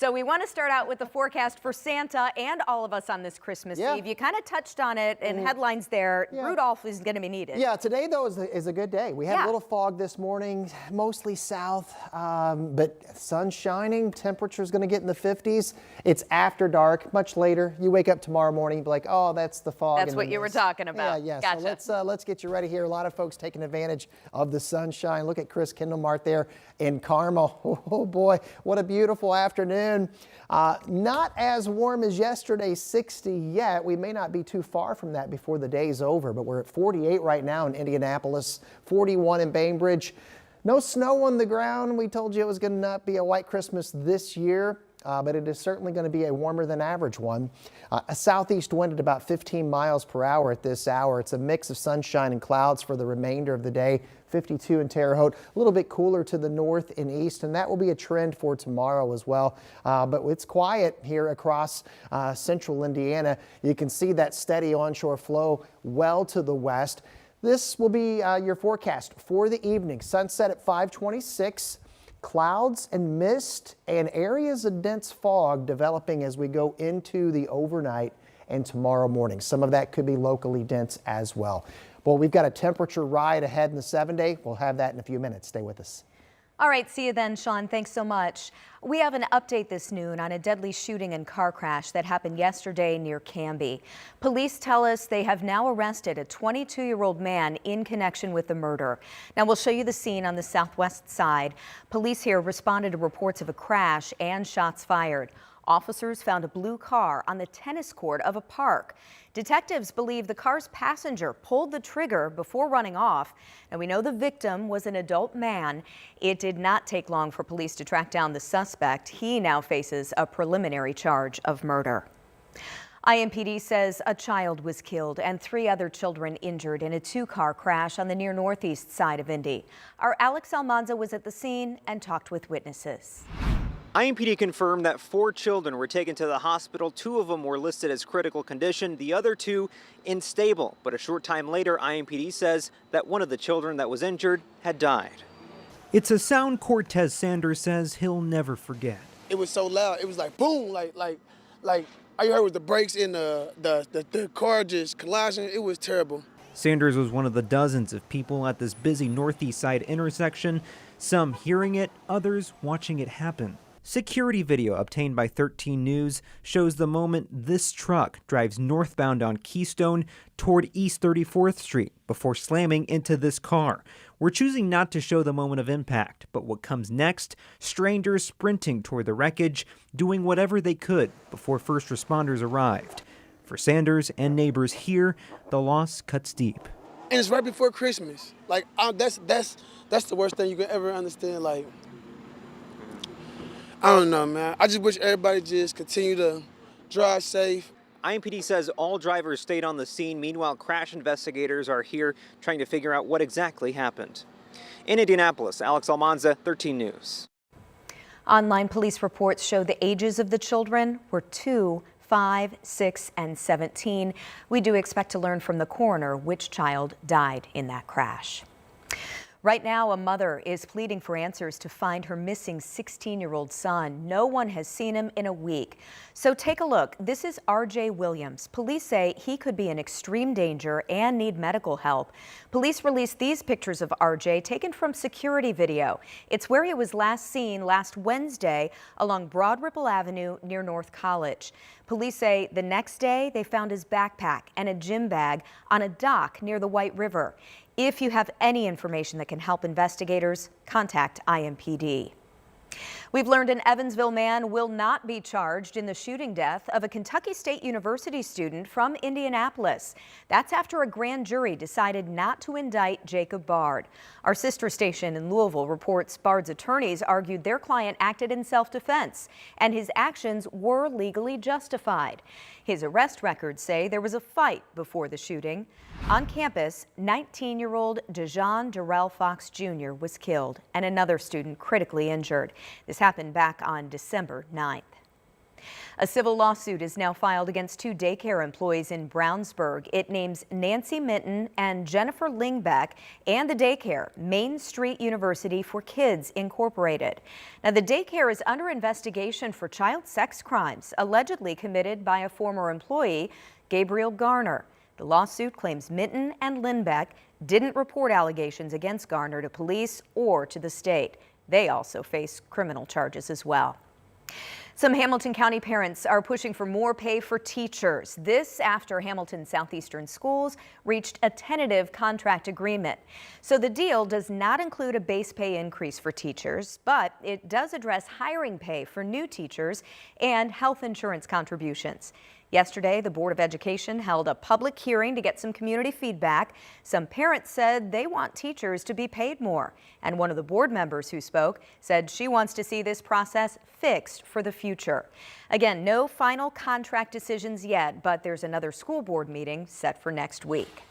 So we want to start out with the forecast for Santa and all of us on this Christmas Eve. You kind of touched on it in headlines there. Rudolph is going to be needed. Yeah, today though is a good day. We had a little fog this morning, mostly south, but sun shining. Temperature's going to get in the 50s. It's after dark, much later. You wake up tomorrow morning and be like, oh, that's the fog. That's what you were talking about. Yeah. Gotcha. So let's get you ready here. A lot of folks taking advantage of the sunshine. Look at Chris Kindelmart there in Carmel. Oh boy, what a beautiful afternoon. Not as warm as yesterday, 60 yet. We may not be too far from that before the day's over, but we're at 48 right now in Indianapolis, 41 in Bainbridge. No snow on the ground. We told you it was going to not be a white Christmas this year. But it is certainly going to be a warmer than average one. A southeast wind at about 15 miles per hour at this hour. It's a mix of sunshine and clouds for the remainder of the day. 52 in Terre Haute, a little bit cooler to the north and east, and that will be a trend for tomorrow as well. But it's quiet here across central Indiana. You can see that steady onshore flow well to the west. This will be your forecast for the evening. Sunset at 5:26. Clouds and mist and areas of dense fog developing as we go into the overnight and tomorrow morning. Some of that could be locally dense as well. Well, we've got a temperature ride ahead in the 7-day. We'll have that in a few minutes. Stay with us. All right, see you then, Sean. Thanks so much. We have an update this noon on a deadly shooting and car crash that happened yesterday near Canby. Police tell us they have now arrested a 22-year-old man in connection with the murder. Now, we'll show you the scene on the southwest side. Police here responded to reports of a crash and shots fired. Officers found a blue car on the tennis court of a park. Detectives believe the car's passenger pulled the trigger before running off. And we know the victim was an adult man. It did not take long for police to track down the suspect. He now faces a preliminary charge of murder. IMPD says a child was killed and 3 other children injured in a 2-car crash on the near northeast side of Indy. Our Alex Almanza was at the scene and talked with witnesses. IMPD confirmed that 4 children were taken to the hospital. 2 of them were listed as critical condition, the other 2 unstable. But a short time later, IMPD says that one of the children that was injured had died. It's a sound Cortez Sanders says he'll never forget. It was so loud. It was like boom, like all you heard was the brakes in the car just colliding. It was terrible. Sanders was one of the dozens of people at this busy northeast side intersection, some hearing it, others watching it happen. Security video obtained by 13 News shows the moment this truck drives northbound on Keystone toward East 34th Street before slamming into this car. We're choosing not to show the moment of impact, but what comes next, strangers sprinting toward the wreckage, doing whatever they could before first responders arrived. For Sanders and neighbors here, the loss cuts deep. And it's right before Christmas. Like that's the worst thing you can ever understand. Like, I don't know, man. I just wish everybody just continue to drive safe. IMPD says all drivers stayed on the scene. Meanwhile, crash investigators are here trying to figure out what exactly happened. In Indianapolis, Alex Almanza, 13 News. Online police reports show the ages of the children were 2, 5, 6, and 17. We do expect to learn from the coroner which child died in that crash. Right now, a mother is pleading for answers to find her missing 16-year-old son. No one has seen him in a week. So take a look. This is R.J. Williams. Police say he could be in extreme danger and need medical help. Police released these pictures of R.J. taken from security video. It's where he was last seen last Wednesday along Broad Ripple Avenue near North College. Police say the next day they found his backpack and a gym bag on a dock near the White River. If you have any information that can help investigators, contact IMPD. We've learned an Evansville man will not be charged in the shooting death of a Kentucky State University student from Indianapolis. That's after a grand jury decided not to indict Jacob Bard. Our sister station in Louisville reports Bard's attorneys argued their client acted in self-defense and his actions were legally justified. His arrest records say there was a fight before the shooting. On campus, 19-year-old Dejon Darrell Fox Jr. was killed and another student critically injured. This happened back on December 9th. A civil lawsuit is now filed against 2 daycare employees in Brownsburg. It names Nancy Minton and Jennifer Lingbeck and the daycare, Main Street University for Kids Incorporated. Now, the daycare is under investigation for child sex crimes allegedly committed by a former employee, Gabriel Garner. The lawsuit claims Minton and Lindbeck didn't report allegations against Garner to police or to the state. They also face criminal charges as well. Some Hamilton County parents are pushing for more pay for teachers. This after Hamilton Southeastern Schools reached a tentative contract agreement. So the deal does not include a base pay increase for teachers, but it does address hiring pay for new teachers and health insurance contributions. Yesterday, the Board of Education held a public hearing to get some community feedback. Some parents said they want teachers to be paid more. And one of the board members who spoke said she wants to see this process fixed for the future. Again, no final contract decisions yet, but there's another school board meeting set for next week.